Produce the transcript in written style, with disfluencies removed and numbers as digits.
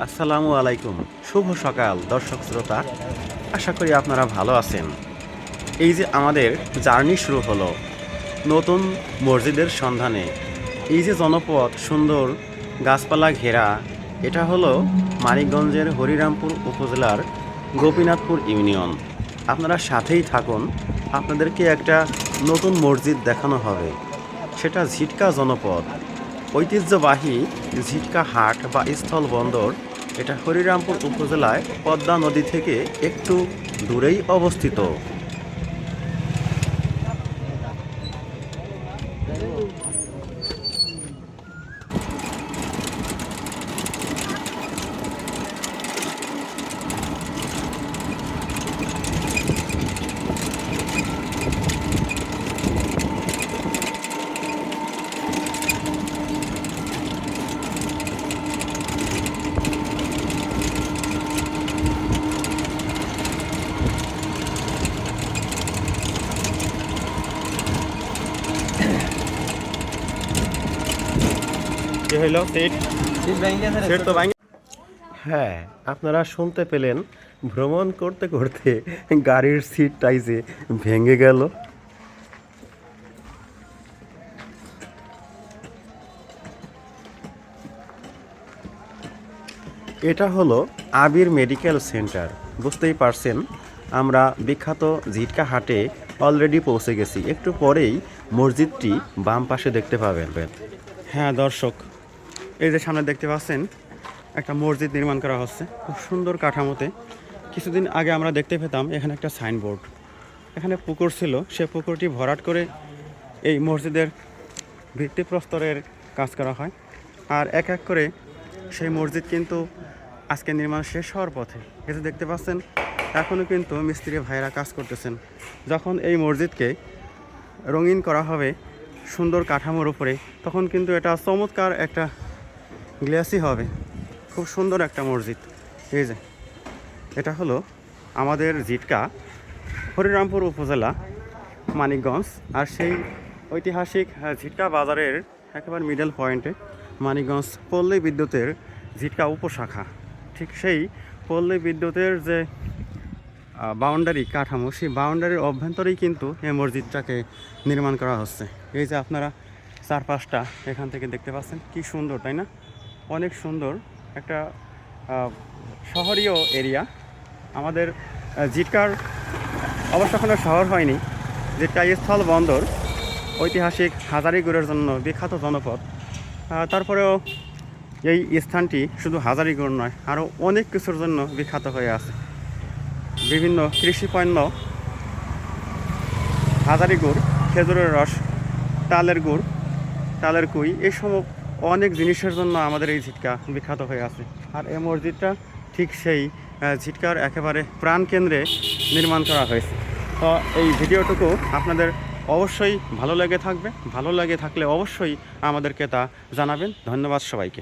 আসসালামু আলাইকুম। শুভ সকাল দর্শক শ্রোতা, আশা করি আপনারা ভালো আছেন। এই যে আমাদের জার্নি শুরু হলো নতুন মসজিদের সন্ধানে। এই যে জনপদ সুন্দর গাছপালা ঘেরা, এটা হলো মানিকগঞ্জের হরিরামপুর উপজেলার গোপীনাথপুর ইউনিয়ন। আপনারা সাথেই থাকুন, আপনাদেরকে একটা নতুন মসজিদ দেখানো হবে। সেটা ঝিটকা জনপদ, ঐতিহ্যবাহী ঝিটকা হাট বা স্থলবন্দর। এটা হরিরামপুর উপজেলায় পদ্মা নদী থেকে একটু দূরেই অবস্থিত। কি হইল সিট? সিট তো ভাঙে। হ্যাঁ, আপনারা শুনতে পেলেন, ভ্রমণ করতে করতে গাড়ির সিটটাই যে ভেঙে গেল। এটা হলো আবির মেডিকেল সেন্টার। বুঝতেই পারছেন, আমরা বিখ্যাত ঝিটকা হাটে অলরেডি পৌঁছে গেছি। একটু পরেই মসজিদটি বাম পাশে দেখতে পাবেন। হ্যাঁ দর্শক, এই যে সামনে দেখতে পাচ্ছেন একটা মসজিদ নির্মাণ করা হচ্ছে খুব সুন্দর কাঠামোতে। কিছুদিন আগে আমরা দেখতে পেতাম এখানে একটা সাইনবোর্ড, এখানে পুকুর ছিল, সে পুকুরটি ভরাট করে এই মসজিদের ভিত্তিপ্রস্তরের কাজ করা হয়। আর এক এক করে সেই মসজিদ কিন্তু আজকে নির্মাণ শেষ হওয়ার পথে। এতে দেখতে পাচ্ছেন এখনও কিন্তু মিস্ত্রি ভাইয়েরা কাজ করতেছেন। যখন এই মসজিদকে রঙিন করা হবে সুন্দর কাঠামোর উপরে, তখন কিন্তু এটা চমৎকার একটা গ্লাসি হবে। খুব সুন্দর একটা মসজিদ। এই যে এটা হলো আমাদের ঝিটকা হরিরামপুর উপজেলা মানিকগঞ্জ। আর সেই ঐতিহাসিক ঝিটকা বাজারের একেবারে মিডল পয়েন্টে মানিকগঞ্জ পল্লী বিদ্যুতের ঝিটকা উপশাখা। ঠিক সেই পল্লী বিদ্যুতের যে বাউন্ডারি কাঠামো, সেই বাউন্ডারির অভ্যন্তরেই কিন্তু এই মসজিদটাকে নির্মাণ করা হচ্ছে। এই যে আপনারা চারপাশটা এখান থেকে দেখতে পাচ্ছেন, কি সুন্দর তাই না? অনেক সুন্দর একটা শহরীয় এরিয়া। আমাদের ঝিটকার অবশ্য কোনো শহর হয়নি, ঝিটকা স্থল বন্দর, ঐতিহাসিক হাজারীগুড়ের জন্য বিখ্যাত জনপদ। তারপরেও এই স্থানটি শুধু হাজারীগুড় নয়, আরও অনেক কিছুর জন্য বিখ্যাত হয়ে আছে। বিভিন্ন কৃষি পণ্য, হাজারি গুড়, খেজুরের রস, তালের গুড়, তালের কুই, এই সব অনেক জিনিসের জন্য আমাদের এই ঝিটকা বিখ্যাত হয়ে আছে। আর এই মসজিদটা ঠিক সেই ঝিটকার একেবারে প্রাণকেন্দ্রে নির্মাণ করা হয়েছে। তো এই ভিডিওটুকু আপনাদের অবশ্যই ভালো লেগে থাকবে। ভালো লেগে থাকলে অবশ্যই আমাদেরকে তা জানাবেন। ধন্যবাদ সবাইকে।